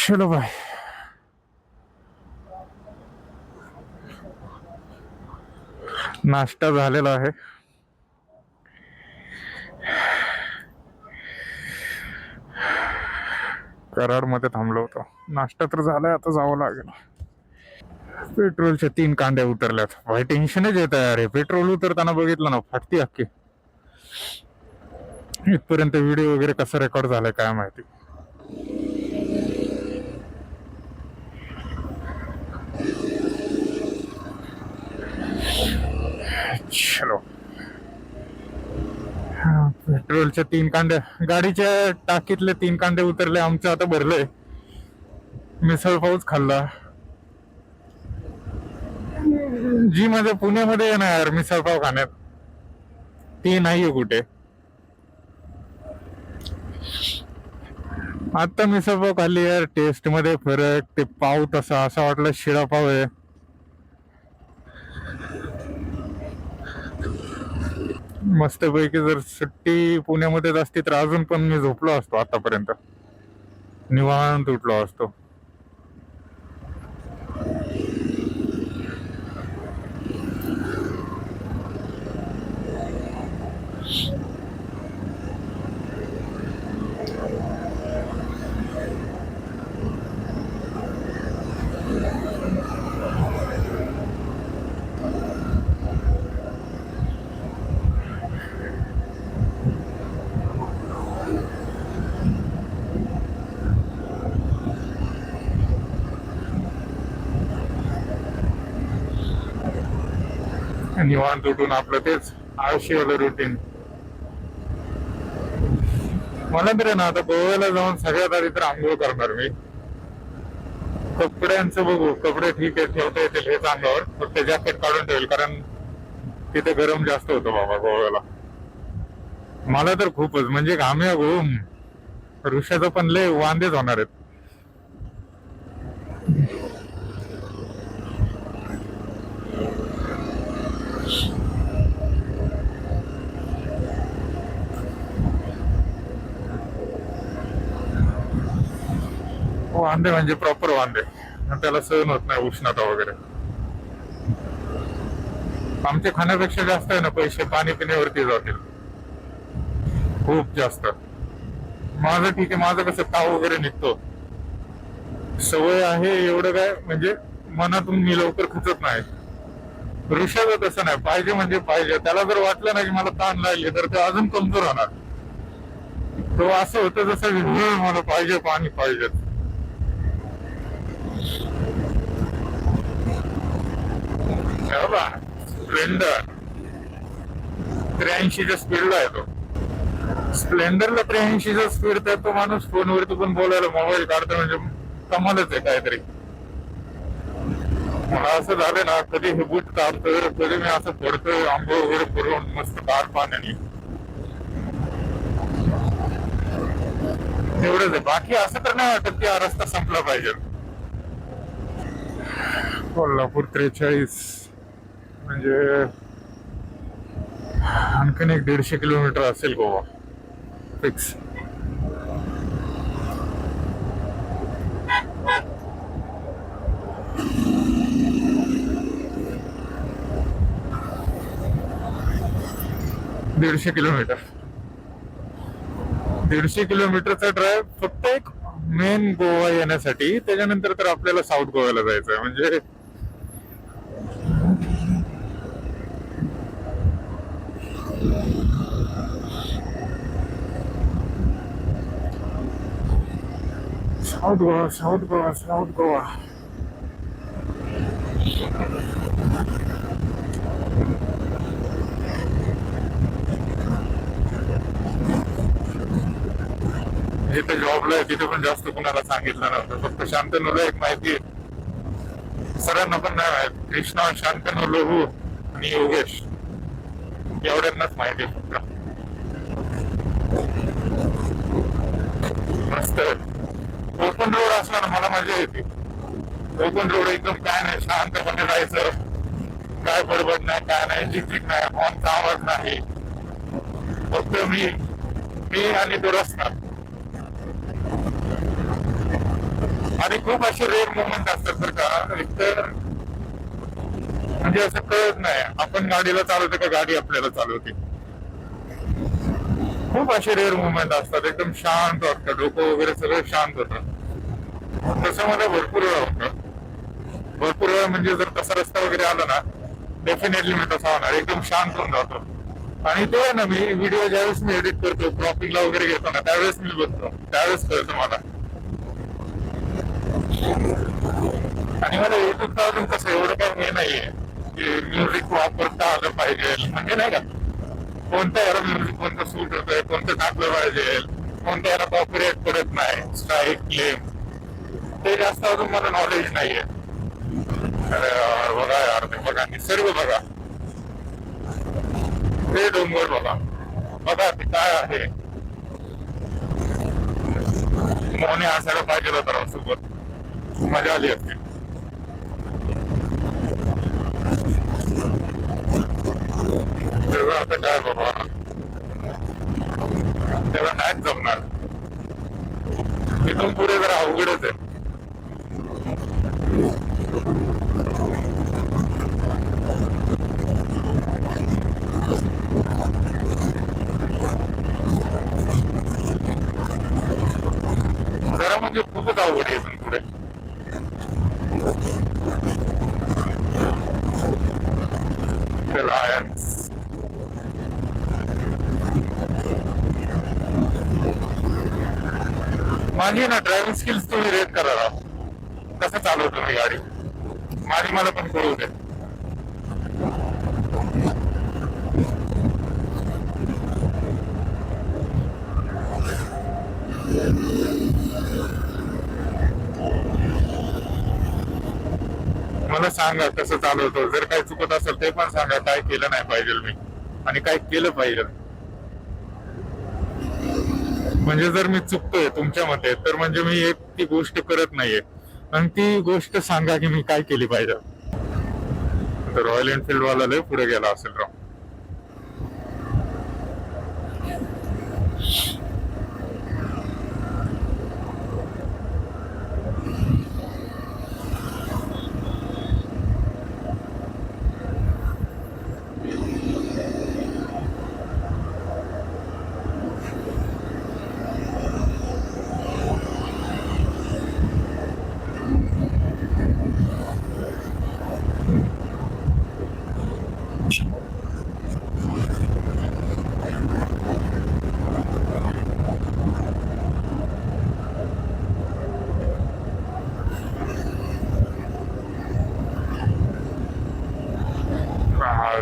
चलो भाई, नाश्ता झालेला आहे. कराड मध्ये थांबलो होतो. नाश्ता तर झालाय, आता जावं लागेल. पेट्रोलच्या 3 कांड्या उतरल्यात. भाई टेन्शनच येत आहे अरे. पेट्रोल उतरताना बघितलं ना, फाटती अख्खी. इथपर्यंत व्हिडिओ वगैरे कसा रेकॉर्ड झालाय काय माहिती. चलो, पेट्रोलच्या 3 कांड्या, गाडीच्या टाकीतले 3 कांडे उतरले. आमचं आता भरलंय. मिसळ पाऊच खाल्ला. जी मध्ये पुण्यामध्ये आहे ना यार मिसळ पाव खाण्यात, ती नाहीये कुठे. आता मिसळ पाव खाल्ली यार, टेस्ट मध्ये फरक. ते पाव तसा असं वाटलं शिळा पाव आहे. मस्तपैकी जर सुट्टी पुण्यामध्येच असती तर अजून पण मी झोपलो असतो आतापर्यंत, निवांत उठलो असतो. निवांत उठून आपलं तेच आळशीवालं रुटीन. मला तर आहे ना आता गोव्याला जाऊन सगळ्यात आधी तर आंघोळ करणार मी. कपड्यांचं बघू, कपडे ठीक आहे ठेवता येतील हेच अंगावर, फक्त जॅकेट काढून ठेवेल कारण तिथे गरम जास्त होतं बाबा गोव्याला. मला तर खूपच म्हणजे घाम्या घुम. ऋषाचं पण लय वांदेच होणार आहेत. वांदे म्हणजे प्रॉपर वांदे, त्याला सहन होत नाही उष्णता वगैरे. आमच्या खाण्यापेक्षा जास्त आहे ना पैसे पाणी पिण्यावरती जातील, खूप जास्त. माझं ठीक आहे, माझं कसं ताव वगैरे निघतो, सवय आहे. एवढं काय म्हणजे मनातून मी लवकर खचत नाही. ऋषाचं तसं नाही, पाहिजे म्हणजे पाहिजे. त्याला जर वाटलं ना की मला ताण लागली तर ते अजून कमजोर होणार. तो असं होतं जसं मला पाहिजे, पाणी पाहिजे. स्प्लेंडर 83च्या स्पीडला आहे तो. स्प्लेंडरला 83चा स्पीड तर तो माणूस फोनवरती पण बोलायला मोबाईल काढतो म्हणजे कमालच आहे काहीतरी. मला असं झालं ना, कधी हे बूट काढतोय, कधी मी असं पडतोय आंघोळ वगैरे करून मस्त गार पाण्याने. एवढंच आहे, बाकी असं तर नाही वाटत की हा रस्ता संपला पाहिजे. कोल्हापूर 43 म्हणजे आणखीन एक 150 किलोमीटर असेल गोवा फिक्स. दीडशे किलोमीटरचा ड्राईव्ह फक्त एक मेन गोवा येण्यासाठी. त्याच्यानंतर तर आपल्याला साऊथ गोव्याला जायचं आहे म्हणजे south Goa, south Goa, south Goa. जिथे जॉबला आहे तिथे पण जास्त कुणाला सांगितलं नव्हतं, फक्त शांतनूला एक माहिती आहे. सरांना पण नाही माहित. कृष्णा, शांतनू, लोहू आणि योगेश एवढ्यांनाच माहिती आहे फक्त. मस्त ओपन रोड असला ना मला मजा येते. ओपन रोड एकदम काय नाही, शांतपणे जायचं, काय बडबड नाही, काय नाही, झिकझिक नाही, हॉर्नचा आवाज नाही, फक्त मी आणि तो रस्ता. आणि खूप असे रेअर मोमेंट असतात बरं का. एकतर म्हणजे असं कळत नाही आपण गाडीला चालवतो का गाडी आपल्याला चालवते. खूप असे रेअर मुवमेंट असतात, एकदम शांत वाटतं, डोकं वगैरे सगळं शांत होतं. तसं मला भरपूर वेळा होतं. भरपूर वेळा म्हणजे जर तसा रस्ता वगैरे आला ना, डेफिनेटली मी तसा होणार, एकदम शांत होऊन जातो. आणि ते आहे ना, मी व्हिडिओ ज्यावेळेस मी एडिट करतो, क्रॉपिंगला वगैरे घेतो ना, त्यावेळेस मी बघतो, त्यावेळेस कळतं मला. आणि मला युट्यूबचं अजून कसं एवढं काही हे नाहीये की म्युझिक वापरता आलं पाहिजे, म्हणजे नाही का कोणत्या याला म्युझिक कोणतं सूट होतंय, कोणतं टाकलं पाहिजे, कोणत्या याला कॉपीराइट पडत नाही, स्ट्राईक क्लेम, ते जास्त अजून मला नॉलेज नाहीये. अरे यार बघा, यार ते बघा, निसर्ग बघा, ते डोंगर बघा, बघा ते काय आहे. मोने असायला पाहिजे होता सोबत, मजा आली असते. तेव्हा आता काय बाबा, तेव्हा नाहीच जमणार. इथून पुढे जरा अवघडच आहे. जरा म्हणजे खूपच अवघड आहे इथून पुढे. माझी ना ड्रायव्हिंग स्किल्स तुम्ही रेट करा राव, कसं चालवतो मी गाडी, माझी मला पण कळू दे. मला सांगा कसं चालवतो, जर काही चुकत असेल ते पण सांगा, काय केलं नाही पाहिजे मी आणि काय केलं पाहिजे. म्हणजे जर मी चुकतोय तुमच्या मते, तर म्हणजे मी एक ती गोष्ट करत नाहीये, आणि ती गोष्ट सांगा की मी काय केली पाहिजे. तर रॉयल एनफिल्ड वाला लय पुढे गेला असेल राव.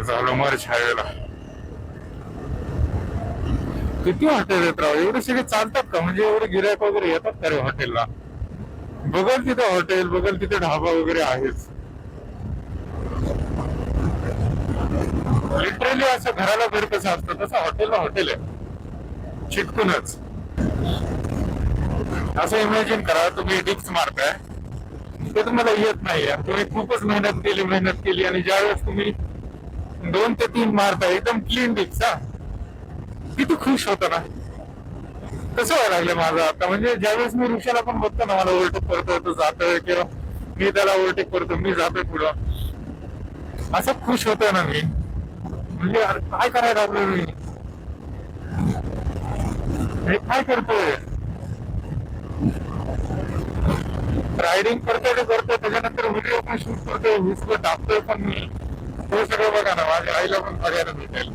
झालं मर्च हायवेला. किती हॉटेल आहेत राव, एवढे सगळे चालतात का, म्हणजे एवढे गिरायक वगैरे येतात का रे हॉटेलला. बघल तिथे हॉटेल, बघल तिथे ढाबा वगैरे आहेच. लिटरली असं घराला घर कसं असतं तसं हॉटेलला हॉटेल आहे, चिटकूनच. असं इमॅजिन करा, तुम्ही डिप्स मारताय, ते तुम्हाला येत नाही, तुम्ही खूपच मेहनत केली आणि ज्यावेळेस तुम्ही 2 ते 3 मारता एकदम क्लीन डिप्स, किती खुश होतं ना. कसं व्हायला लागलं माझं आता, म्हणजे ज्यावेळेस मी रिक्षाला पण बघतो ना, मला ओव्हरटेक करतोय तो जातोय, किंवा मी त्याला ओव्हरटेक करतो, मी जातोय पुढं, असं खुश होतोय ना मी. म्हणजे काय करायला लागलो मी, हे काय करतोय. रायडिंग करतोय त्याच्यानंतर व्हिडिओ पण शूट करतोय, विसर टाकतोय पण मी, तो सगळं बघा ना, माझ्या आईला पण बघायला भेटेल.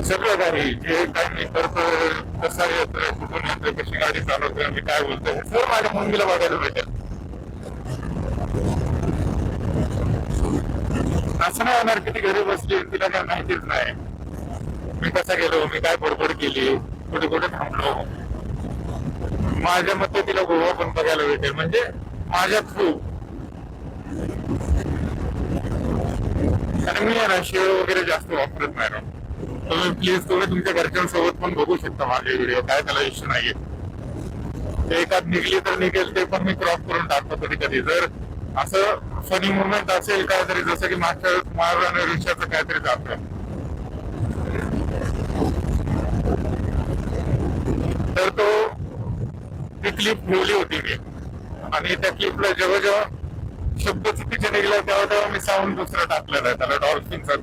सगळं काही जे काही मी करतोय, कसा येतोय, कुठून येतोय, कशी गाडी चालवतोय, मी काय बोलतोय, सगळं माझ्या मम्मीला बघायला भेटेल. असं नाही होणार की ती घरी बसली, तिला काय माहितीच नाही मी कसा गेलो, मी काय बडबड केली, कुठे कुठे थांबलो. माझ्या मते तिला गोवा पण बघायला भेटेल, म्हणजे माझ्या थ्रू. आणि मी ना शेअर वगैरे जास्त वापरत नाही ना. तुम्ही प्लीज तुमच्या घरच्यांसोबत पण बघू शकता माझे व्हिडिओ, काय त्याला इश्यू नाहीये. ते एकात निघली तर निघेल, ते पण मी क्रॉप करून टाकतो कधी कधी. जर असं फनी मुवमेंट असेल काहीतरी, जसं की मागच्या माझं आणि रिक्षाचं काहीतरी जातं, तर तो ती क्लिप ठेवली होती मी, आणि त्या क्लिपला जेव्हा जेव्हा शब्द चुकीचे निघले तेव्हा तेव्हा मी साऊंड दुसरं टाकलेलं आहे त्याला, डॉल्फिनचा.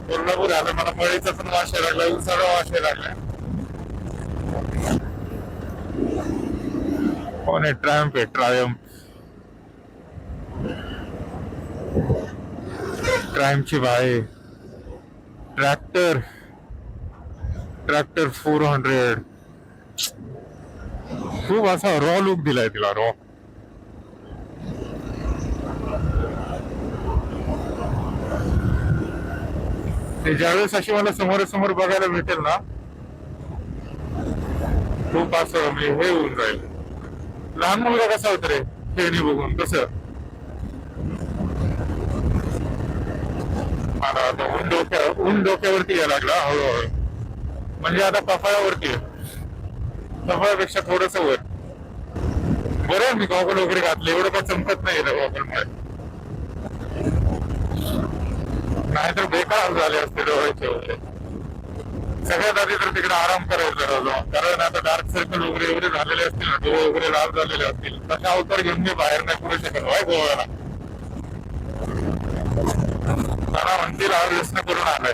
कोल्हापूर आलं, मला मळीचा पण वास लागला, उसाळा वास लागला. कोण आहे? ट्रायम्फ आहे, ट्रायम्फ. ट्रायम्फची bye tractor 400. खूप असा रॉ लुक दिलाय तिला, रॉ. ते ज्यावेळेस अशी मला समोरासमोर बघायला भेटेल ना, खूप असं म्हणजे हे होऊन जाईल. लहान मुलगा कसा होत रे खेळणी बघून, कसं मला आता ऊन डोक्यावरती यायला लागला हळूहळू. म्हणजे आता कपाळावरती आहे, कपाळापेक्षा थोडस वर. बरं आहे मी गॉगल वगैरे घातले, एवढं काय चमकत नाही गॉगलमुळे, नाहीतर बेकार झाले असते डोळ्याचे वगैरे. सगळ्यात आधी तर तिकडे आराम करायचा, कारण आता डार्क सर्कल वगैरे एवढे झालेले असतील ना, डोळे वगैरे लाल झालेले असतील, तशा अवतार घेऊन मी बाहेर नाही करू शकत भाई गोव्याला. मला म्हणतील हा व्यसन करून आलाय.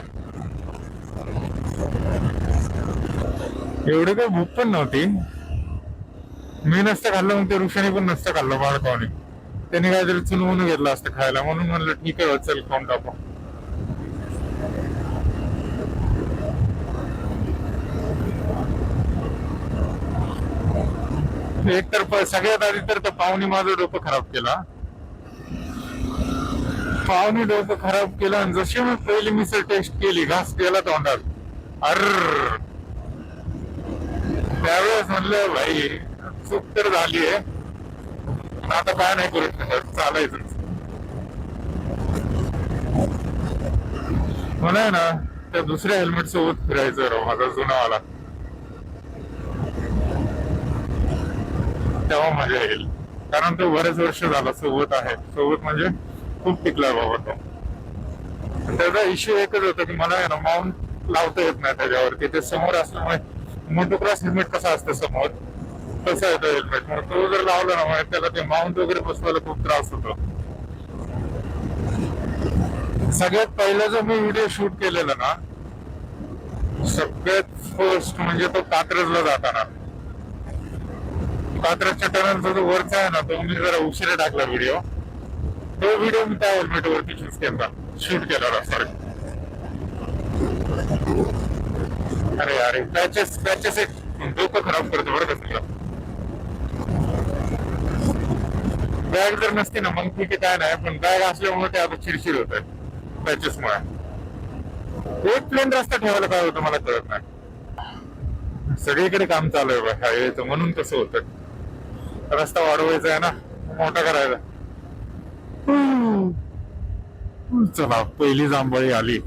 एवढी काही भूक पण नव्हती. मी नसतं खाल्लं मग ते ऋषाने पण नसतं खाल्लं बाळकावाने. त्यांनी काहीतरी चुनवून घेतलं असतं खायला, म्हणून म्हणलं ठीक आहे चल खाऊन टाकू. एक तर सगळ्यात आधी तर पाहुणे माझं डोकं खराब केला. पाहुणे डोकं खराब केलं, आणि जशी मी पहिली मिसळ टेस्ट केली, घास केला तोंडात, त्यावेळेस म्हणलं भाई चूक तर झालीये, आता काय नाही करू शकत, चालायचं. मला आहे ना त्या दुसऱ्या हेल्मेट सोबत फिरायचं राव, माझा जुनावाला, तेव्हा मजा येईल. कारण तो बरेच वर्ष झाला सोबत आहे, सोबत म्हणजे खूप टिकलाय बाबा तो. त्याचा इश्यू एकच होता की मला आहे ना माउंट लावता येत नाही त्याच्यावरती, ते समोर असल्यामुळे. मोटोक्रॉस हेल्मेट कसं असतं समोर, तसं येतं हेल्मेट. मग तो जर लावला ना त्याला ते माउंट वगैरे बसवायला खूप त्रास होतो. सगळ्यात पहिला जो मी व्हिडिओ शूट केलेला ना, सगळ्यात फर्स्ट म्हणजे तो कात्रजला जाताना, कात्रजच्या टनलचा जो वरचा आहे ना, तो मी जरा उशिरा टाकला व्हिडिओ. तो व्हिडिओ मी त्या हेल्मेट वरती शूट केला. सॉरी, अरे पॅचेस एक डोकं खराब करतो बरं का तुला. बॅग जर नसते ना मग ठीक आहे, काय नाही, पण बॅग असल्यामुळे ते आता चिडचिड होत आहे पॅचेसमुळे. एक प्लेन रस्ता ठेवायला काय होतं मला कळत नाही. सगळीकडे काम चालू आहे हायवेचं, म्हणून कसं होतं. रस्ता वाढवायचा आहे ना, मोठा करायचा. चला पहिली जांभळी आली.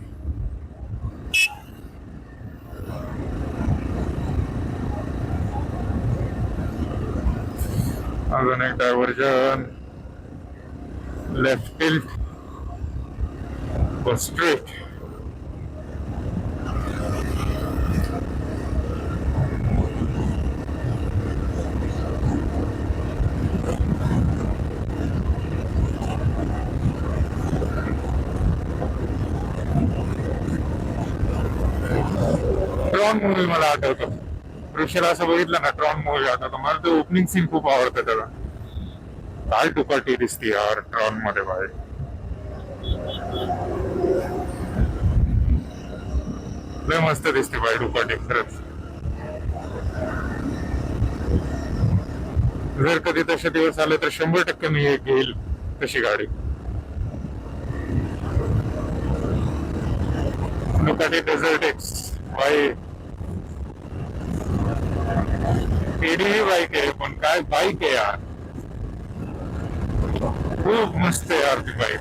अजून एक diversion, left tilt, straight. Tron movie मला आठवतो. ऋषीला असं बघितलं ना, ट्रॉन मूवी आठवतो मला. ते ओपनिंग सीन खूप आवडतं त्याला. काय टुकाटी दिसती यार ट्रॉन मध्ये बाहेर. लय मस्त दिसते बाई डुकाटी खरंच. जर कधी तसे दिवस आले तर 100% मी घेईल तशी गाडी. डुकाटी डेझर्ट एक्स बाई. एडीही बाईक आहे, पण काय बाईक आहे यार, खूप मस्त आहे यार ती बाईक.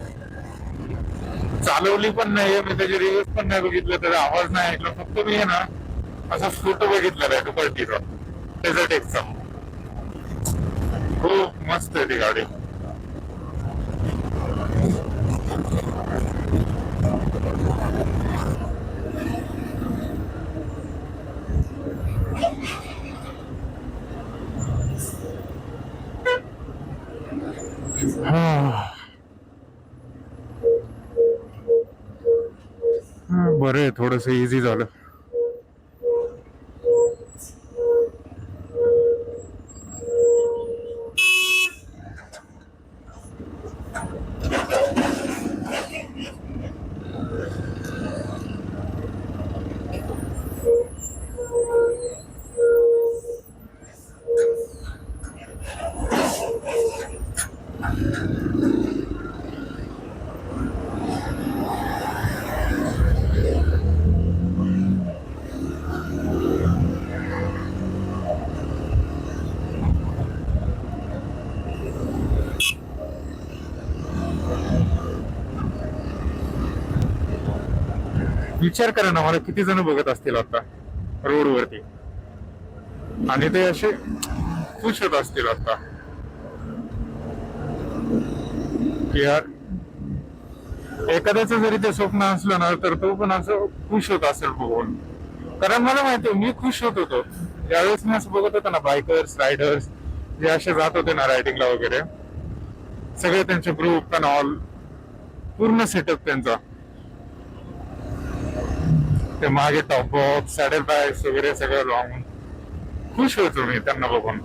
चालवली पण नाहीये मी, त्याचे रिव्ह्यूज पण नाही बघितले, त्याचा आवाज नाही ऐकला. फक्त मी आहे ना असा फोटो बघितलेला आहे डुकाटीचा डेझर्ट एक्सचा. खूप मस्त आहे ती गाडी. बरं आहे, थोडस इझी झालं. विचार करा ना, मला किती जण बघत असतील आता रोडवरती, आणि ते असे खुश होत असतील आता की यार, एखाद्याचं जरी ते स्वप्न असलं ना, तर तो पण असं खुश होत असेल बघून. कारण मला माहिती, मी खुश होत होतो ज्यावेळेस मी असं बघत होतो ना, बायकर्स रायडर्स जे असे जात होते ना रायडिंगला वगैरे, सगळे त्यांचे ग्रुप आणि ऑल, पूर्ण सेटअप त्यांचा, ते मागे टॉप बॉक्स, सॅडल बॅग्स वगैरे सगळं लावून खुश होतो मी त्यांना बघून.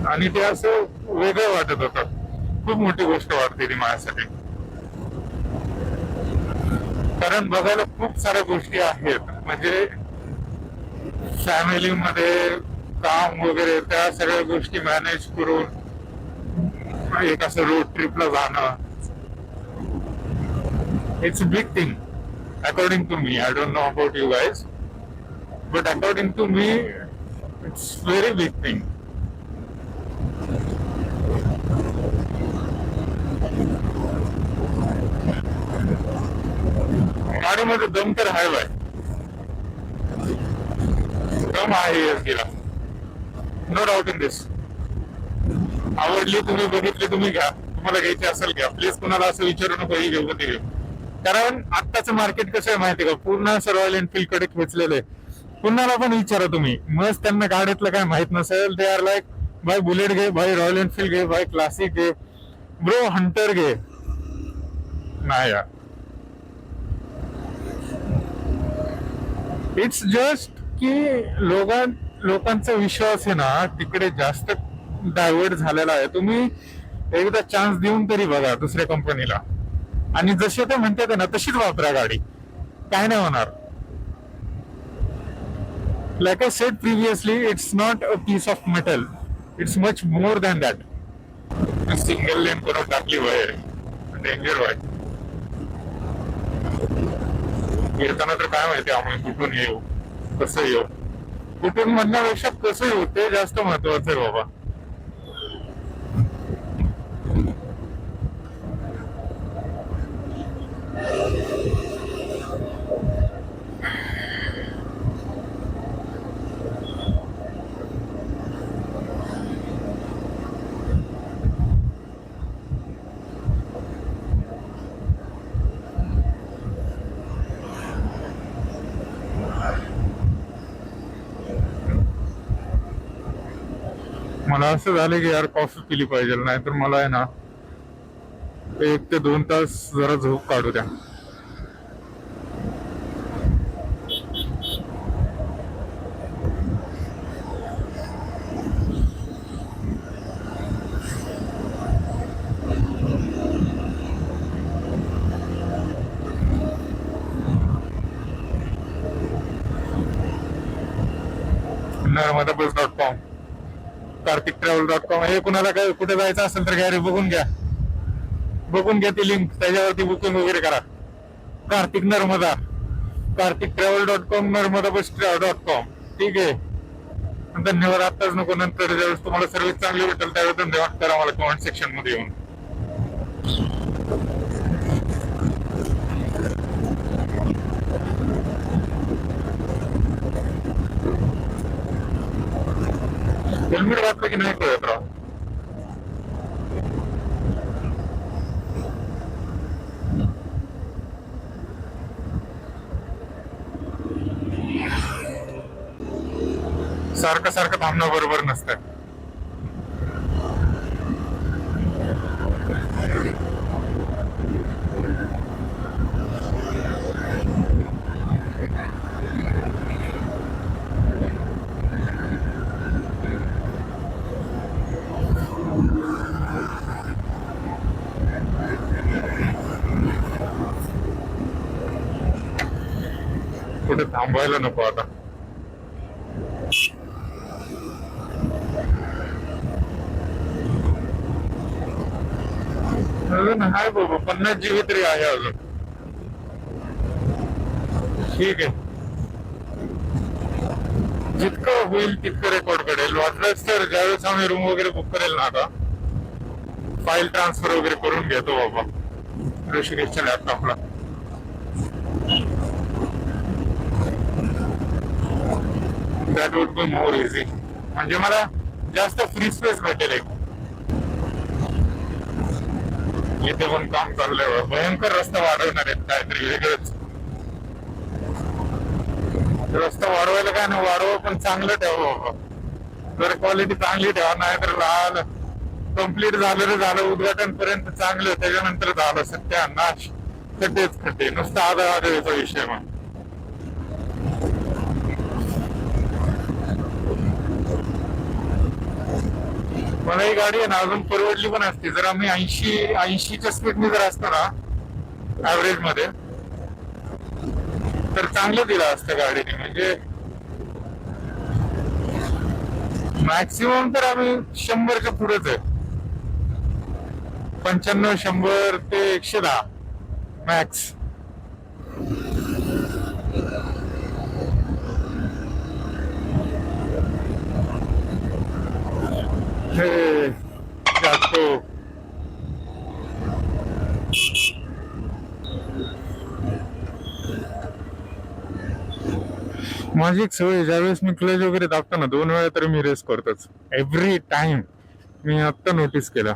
आणि ते असं वेगळं वाटत होतं. खूप मोठी गोष्ट वाटते ती माझ्यासाठी, कारण बघायला खूप साऱ्या गोष्टी आहेत. म्हणजे फॅमिलीमध्ये काम वगैरे, त्या सगळ्या गोष्टी मॅनेज करून एक असं रोड ट्रिपला जाणं, it's a big thing according to me. I don't know about you guys, but according to me it's very big thing. गाडीमध्ये दम तर आहे बाय, दम आहे एसडीला, नो डाऊट इन दिस. आवडली, तुम्ही बघितली, तुम्ही घ्या. तुम्हाला घ्यायची असेल घ्या. प्लीज कुणाला असं विचारू नको ही घेऊ ती घेऊ. कारण आत्ताचं मार्केट कसं आहे माहिती का, पूर्ण रॉयल एनफील्ड कडे खेचलेलं आहे. कुणाला पण विचारा तुम्ही, मस्त त्यांना गाड्यातलं काय माहित नसेल, ते आर लाईक भाई बुलेट घे, भाई रॉयल एनफील्ड घे, भाई क्लासिक घे, ब्रो हंटर घे. नाही यार, इट्स जस्ट की लोकांचा विश्वास आहे ना तिकडे जास्त डायव्हर्ट झालेला आहे. तुम्ही एकदा चान्स देऊन तरी बघा दुसऱ्या कंपनीला, आणि जसे ते म्हणतात ना तशीच वापरा गाडी, काय नाही होणार. Like I said previously, it's not a piece of metal, it's much more than that. Single lane करून टाकली बाहेर, डेंजर व्हाय. येताना तर काय माहिती आम्ही कुठून येऊ, कसं येऊ. कुठून म्हणण्यापेक्षा कसं येऊ ते जास्त महत्वाचं आहे बाबा. मला असं झालं की यार कॉफी पिली पाहिजे, नाही तर मला आहे ना 1 ते 2 तास जरा झोप काढू द्या. nirmadabus.com, kartiktravel.com, हे कुणाला काय कुठे जायचं असेल तर गॅरेज बघून घ्या ती लिंक, त्याच्यावरती बुकिंग वगैरे करा. Kartik Narmada, kartiktravel.com, nirmadabus.com. ठीक आहे, धन्यवाद. आताच नको, नंतर ज्यावेळेस तुम्हाला सर्व्हिस चांगली भेटेल त्यावेळेस धन्यवाद करा मला कमेंट सेक्शन मध्ये येऊन. हेल्मेट घातलं की नाही कळत राव. सारखं सारखं थांबणं बरोबर नसतं. कुठे थांबायला नको आता. अजून हाय बाबा 50 जीबी तरी आहे अजून. ठीक आहे, जितकं होईल तितकं रेकॉर्ड करेल. वाटलंच तर ज्यावेळेस आम्ही रूम वगैरे बुक करेल ना आता, फाईल ट्रान्सफर वगैरे करून घेतो बाबा ऋषिकेशच्या लॅपटॉपला. That would be more easy. म्हणजे मला जास्त फ्री स्पेस भेटेल. एक इथे पण काम चाललंय, भयंकर रस्ता वाढवणार आहेत काहीतरी वेगळंच. रस्ता वाढवायला काय नाही, वाढवा पण चांगलं ठेवा बाबा. जर क्वालिटी चांगली ठेवा, नाही तर लाल कम्प्लीट झालं रे झालं, उद्घाटन पर्यंत चांगलं, त्याच्यानंतर झालं सत्यानाश, खड्डेच खड्डे, नुसतं आदळाचा विषय. मग मला ही गाडी आहे ना अजून परवडली पण असते जर आम्ही 80च्या स्पीडने जर असतो ना ऍव्हरेज मध्ये, तर चांगलं दिलं असतं गाडीने. म्हणजे मॅक्सिमम तर आम्ही 100च्या पुढेच आहे. 95, 100 ते 110 मॅक्स. हे जातो. माझी एक सवय, ज्यावेळेस मी क्लच वगैरे दाबतो ना 2 वेळा तरी मी रेस करतोच एव्हरी टाइम. मी आत्ता नोटीस केलं.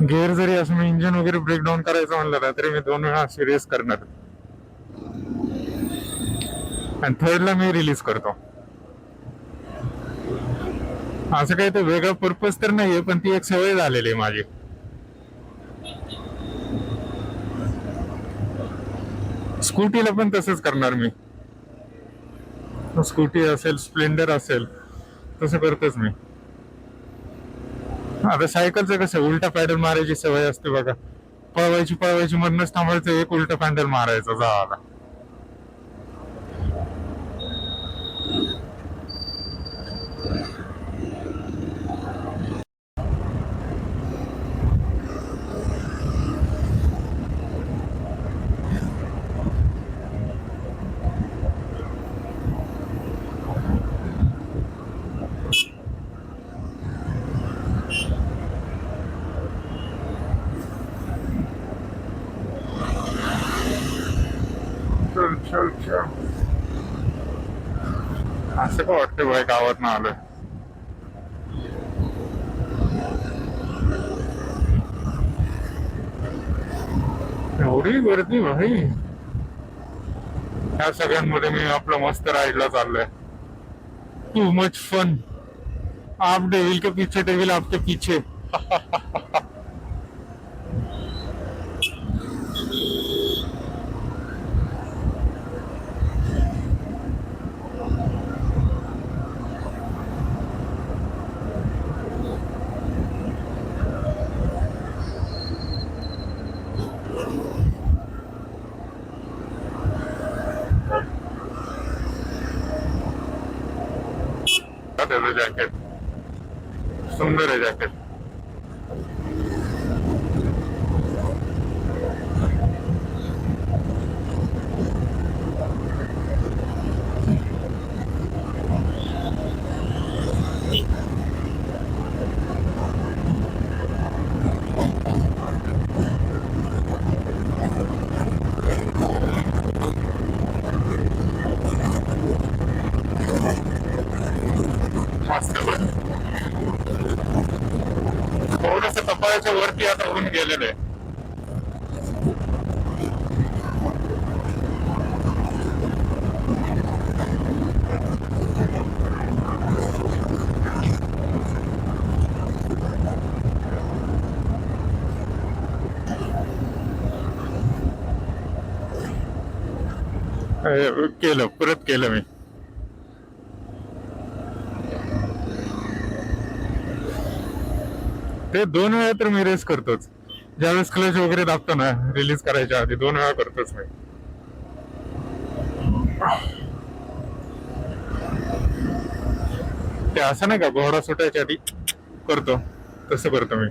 गिअर जरी असं मी इंजिन वगैरे ब्रेकडाऊन करायचं म्हणलं ना तरी मी 2 वेळा अशी रेस करणार, आणि थर्डला मी रिलीज करतो. असं काही ते वेगळा पर्पज तर नाहीये, पण ती एक सवय झालेली आहे माझी. स्कूटीला पण तसंच करणार मी. स्कूटी असेल, स्प्लेंडर असेल, तसं करतोच मी. आता सायकलचं कसं उलटा पॅडल मारायची सवय असते बघा, पळवायची मधनच थांबायचं, एक उलटा पॅडल मारायचं झाला. असं का वाटतं बाई गावात ना आलोय. एवढी गर्दी भाई. ह्या सगळ्यांमध्ये मी आपलं मस्त राईडला चाललोय. Too much fun. आप डेविल के पीछे, डेविल आपके पीछे. त्याचं जॅकेट सुंदर आहे. जॅकेट मस्त. थोडस कपाळाच्या वरती आता होऊन गेलेलं आहे. परत केलं मी. ते 2 वेळा तर मी रेस करतोच. ज्यावेळेस क्लच वगैरे दाबतो ना रिलीज करायच्या आधी 2 वेळा करतोच मी. ते असं नाही का घोडा सुटायच्या आधी करतो तसं करतो मी.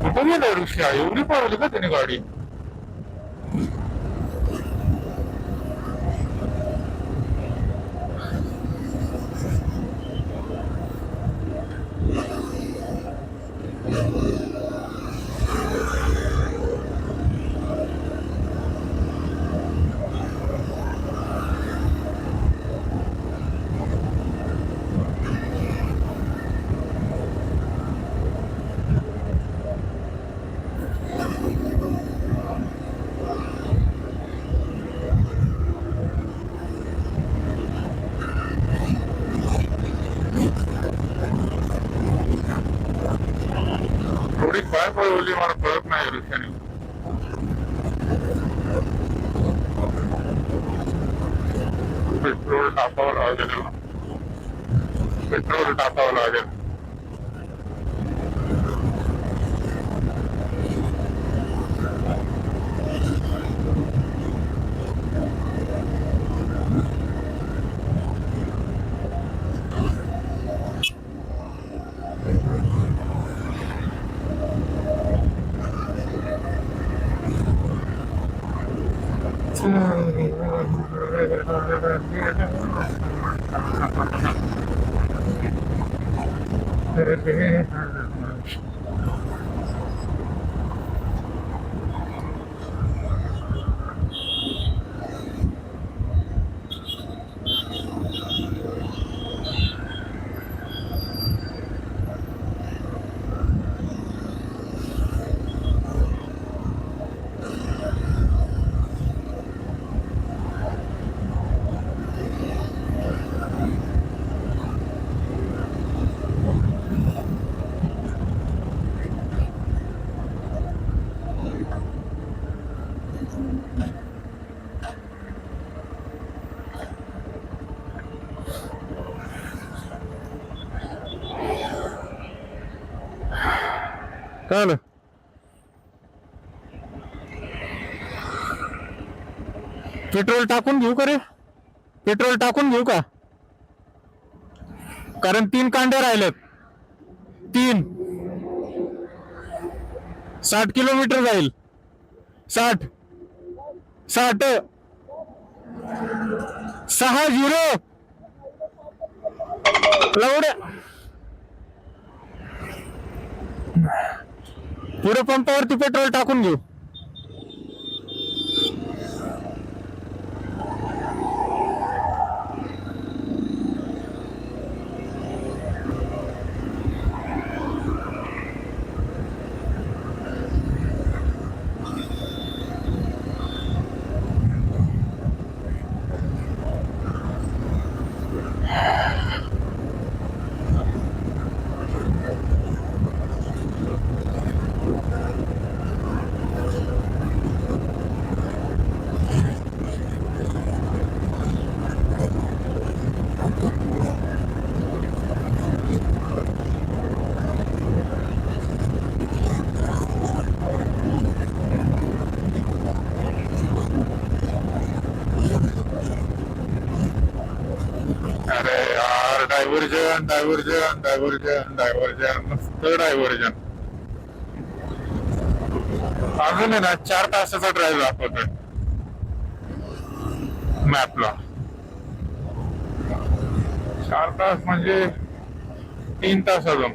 कुठं गेलं ऋषा? एवढी पळवली का त्याने गाडी? थोडी काय पळवली मला कळत नाही ऋषाने. पेट्रोल टाकावं लागेल. पेट्रोल टाकावं लागेल. काय आलं? पेट्रोल टाकून घेऊ का रे? पेट्रोल टाकून घेऊ का? कारण 3 कांडे राहिलेत. 3 60 किलोमीटर जाईल. 60 60 60 लवड्या पुढे पंपावरती पेट्रोल टाकून घेऊ. डायव्हर्जन डायव्हर्जन डायव्हर्जन डायव्हर्जन नुसतं डायव्हर्जन. अजून आहे ना 4 तासाचा ड्राईव्ह दाखवतोय मॅपला. 4 तास म्हणजे 3 तास अजून.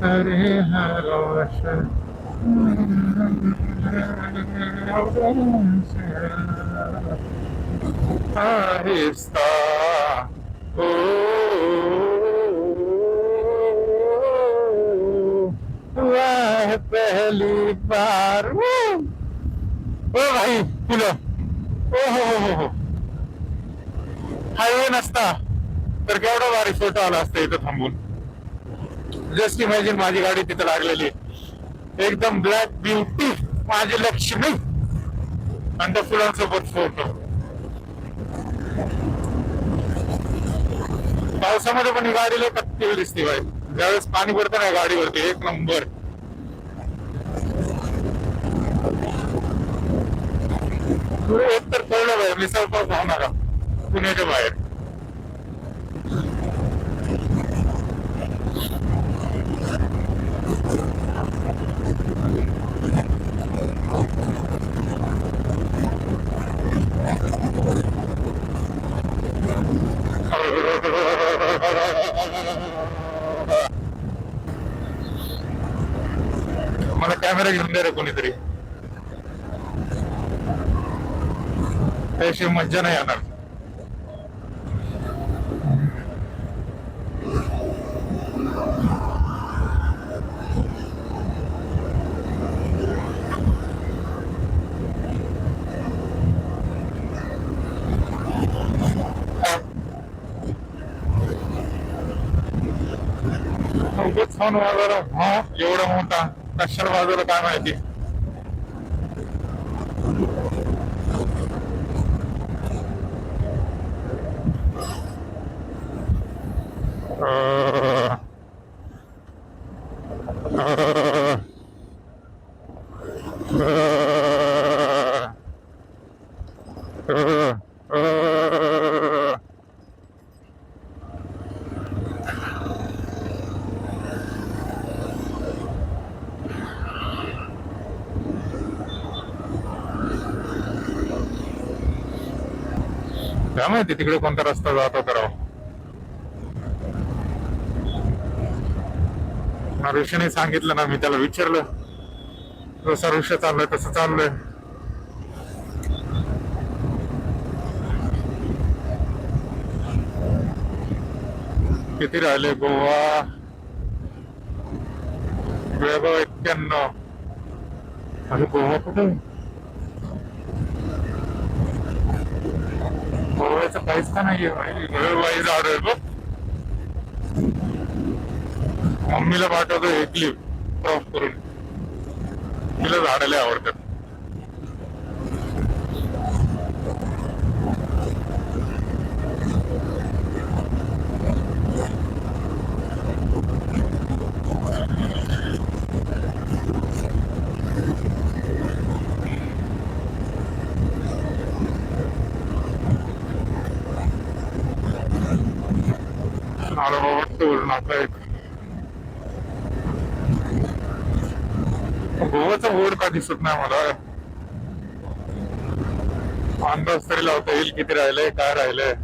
अरे आहिस्ता ओ वह पहली बार. ओ भाई फुलं. ओ हो. हायवे नसता तर केवढा भारी फोटो आला असता इथं थांबून. जस्ट इमॅजिन माझी गाडी तिथे लागलेली एकदम ब्लॅक ब्युटी माझी लक्ष्मी आणि त्या फुलांसोबत फोटो. पावसामध्ये पण ही गाडी लय कत्तील दिसते बाई. ज्यावेळेस पाणी पडतं ना गाडीवरती एक नंबर. एक तर कळलं बाई मिसळ पाव खाणार पुण्याच्या बाहेर. मला कॅमेरा घेऊन दे रे कोणीतरी. त्याशिवाय मज्जा नाही येणार. उगाच फोन वाजवला हा एवढा मोठा कशाला वाजवला काय माहिती. काय माहिती तिकडे कोणता रस्ता जात होता राव. ऋषीने सांगितलं ना मी त्याला विचारलं जसा ऋषी चाललंय तसं चाललंय. किती राहिले गोवा 91. अरे गोवा कुठे. गोव्याचं काहीच का नाहीये वाईज ऑर्डर बघ. मम्मीला पाठवतो एक क्लिप क्रॉप करून. तिला झाडाला आवडतात. मला वाटतं नाका एक गोवाचा बोर्ड का दिसत नाही मला. अंदाज तरी लावता येईल किती राहिलंय काय राहिलंय.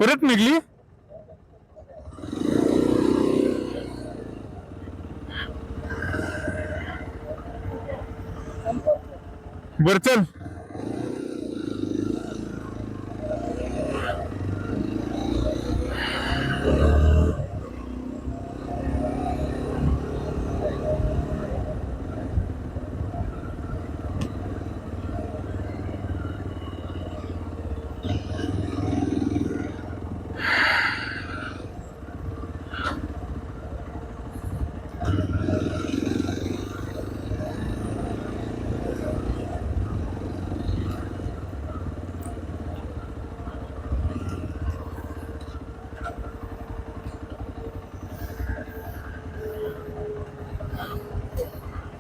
परत निघली. बर चल.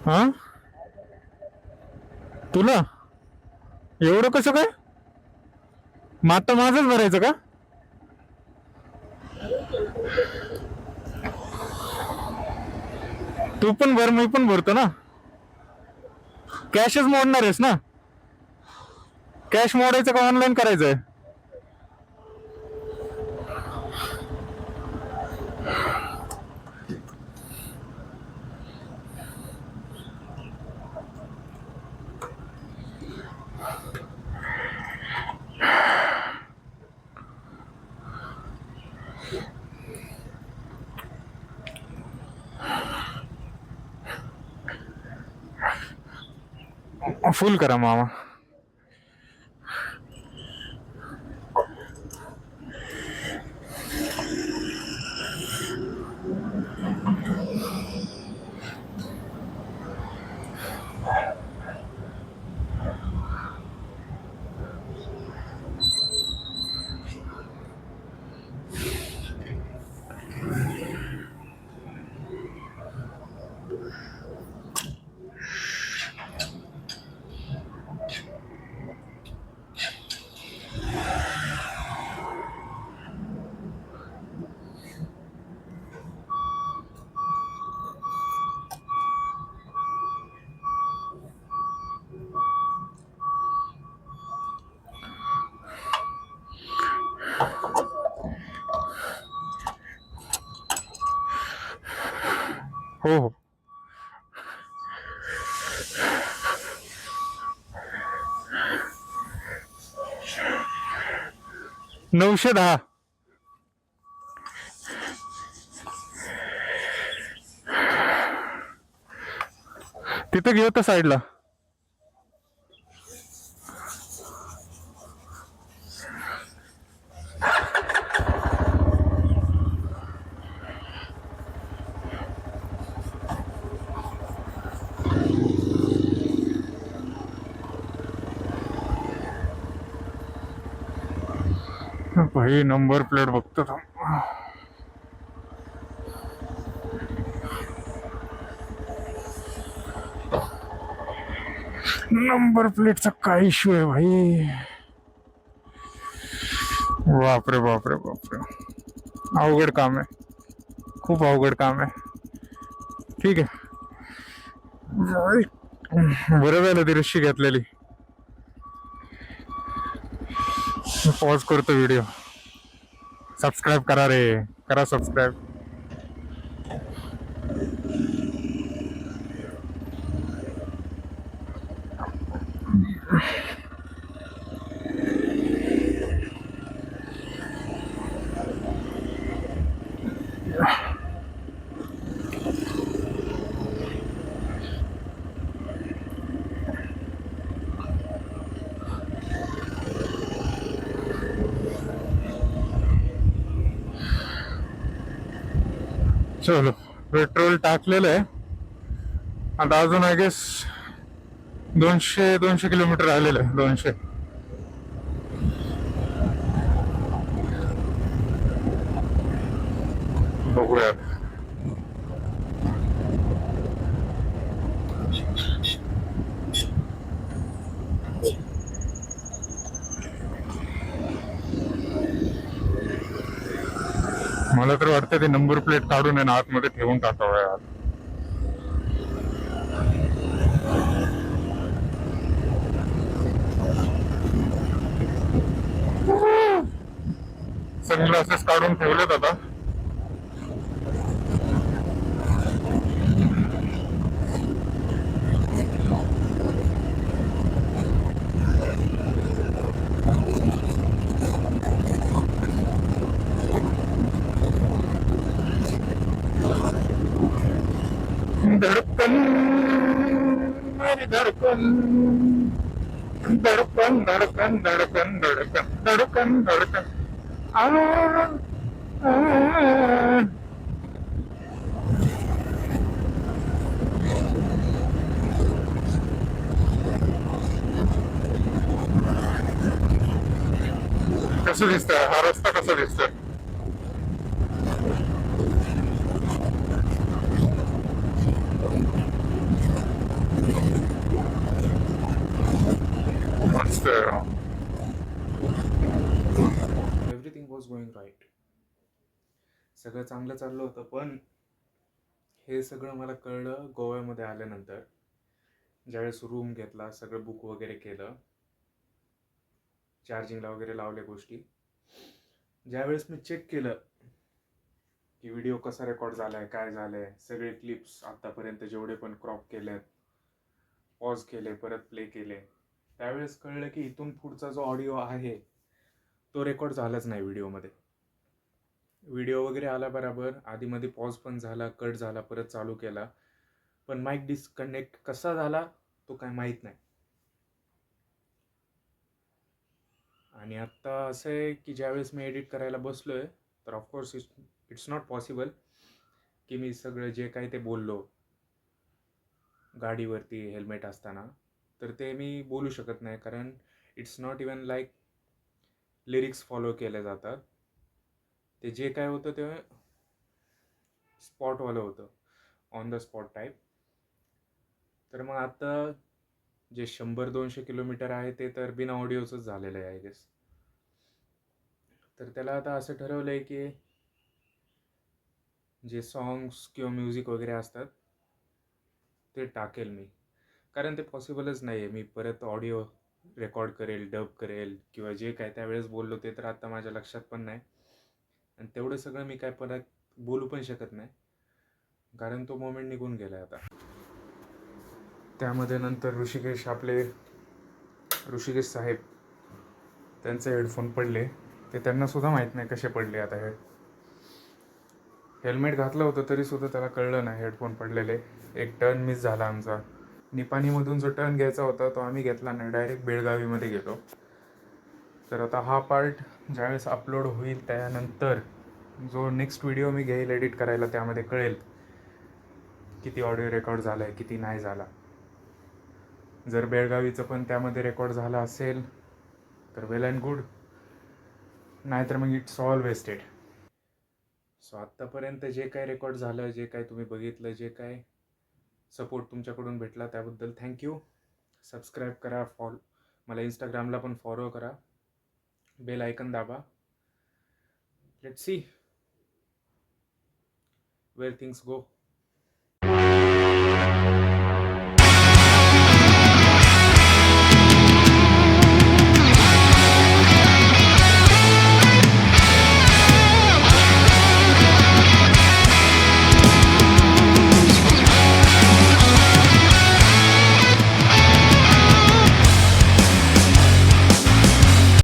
हा तुला एवढं कसं काय? मग आता माझंच भरायचं का? तू पण भर, मी पण भरतो ना. कॅशच मोडणार आहेस ना? कॅश मोडायचं का ऑनलाईन करायचंय? फुल करा मामा. हो हो. 910. तिथं घेऊ तर साईडला. भाई नंबर प्लेट बघतो थांब. नंबर प्लेटचा काय इश्यू आहे भाई? बापरे बापरे बापरे, अवघड काम आहे, खूप अवघड काम आहे. ठीक आहे, बरं झालं ती रशी घेतलेली. पॉज करतो व्हिडिओ. सबस्क्राईब करा रे, करा सबस्क्राईब. चलो, पेट्रोल टाकलेलं आहे. आता अजून आय गेस 200 किलोमीटर राहिलेलं आहे. 200. बघूया. मला तर वाटतं ते नंबर प्लेट काढून आहे ना आतमध्ये ठेवून टाकावं यार. सनग्लासेस काढून ठेवलेत आता. धडकन मेरी धडकन, धडकन धडकन धडकन धडकन धडकन धडकन आ, आ. कसं दिसतंय हा रस्ता, कसा दिसतोय? मस्त आहे. Everything was going right. सगळं चांगलं चाललं होतं, पण हे सगळं मला कळलं गोव्यामध्ये आल्यानंतर. ज्यावेळेस रूम घेतला, सगळं बुक वगैरे केलं, चार्जिंगला वगैरे लावल्या गोष्टी, ज्यावेळेस मी चेक केलं की व्हिडिओ कसा रेकॉर्ड झाला आहे, काय झालं आहे, सगळे क्लिप्स आत्तापर्यंत जेवढे पण क्रॉप केलेत, पॉज केले, परत प्ले केले, त्यावेळेस कळलं की इथून पुढचा जो ऑडिओ आहे तो रेकॉर्ड झालाच नाही व्हिडिओमध्ये. व्हिडिओ वगैरे आला बरोबर, आधीमध्ये पॉज पण झाला, कट झाला, परत चालू केला, पण माईक डिस्कनेक्ट कसा झाला तो काय माहीत नाही. आणि आत्ता असं आहे की ज्यावेळेस मी एडिट करायला बसलो आहे, तर ऑफकोर्स इट्स नॉट पॉसिबल की मी सगळं जे काही ते बोललो गाडीवरती हेल्मेट असताना, तर ते मी बोलू शकत नाही, कारण it's not even like lyrics follow केले जातात. ते जे काय होतं ते स्पॉटवालं होतं, ऑन द स्पॉट टाईप. तर मग आता जे 100-200 किलोमीटर आहे ते तर बिना ऑडिओचंच झालेलं आहे आय गेस. तर त्याला आता असं ठरवलं आहे की जे सॉंग्स किंवा म्युझिक वगैरे असतात ते टाकेल मी, कारण ते पॉसिबलच नाही आहे मी परत ऑडिओ रेकॉर्ड करेल, डब करेल, किंवा जे काय त्यावेळेस बोललो ते तर आता माझ्या लक्षात पण नाही. आणि तेवढं सगळं मी काय परत बोलू पण शकत नाही, कारण तो मोमेंट निघून गेला आहे आता. त्यामध्ये नंतर ऋषिकेश साहेब, त्यांचे हेडफोन पडले, ते त्यांनासुद्धा माहीत नाही कसे पडले. आता हे हेल्मेट घातलं होतं तरीसुद्धा त्याला कळलं नाही हेडफोन पडलेले. एक टर्न मिस झाला आमचा. निपाणीमधून जो टर्न घ्यायचा होता तो आम्ही घेतला नाही, डायरेक्ट बेळगावीमध्ये गेलो. तर आता हा पार्ट ज्यावेळेस अपलोड होईल त्यानंतर जो नेक्स्ट व्हिडिओ मी घेईल एडिट करायला, त्यामध्ये कळेल किती ऑडिओ रेकॉर्ड झाला आहे, किती नाही झाला. जर बेळगावीचं पण त्यामध्ये रेकॉर्ड झालं असेल तर वेल अँड गुड, नाहीतर मग इट्स ऑल वेस्टेड. सो आत्तापर्यंत जे काय रेकॉर्ड झालं, जे काय तुम्ही बघितलं, जे काय सपोर्ट तुमच्याकडून भेटला त्याबद्दल थँक्यू. सबस्क्राईब करा, मला इंस्टाग्रामला पण फॉलो करा, बेल आयकन दाबा. Let's see where things go.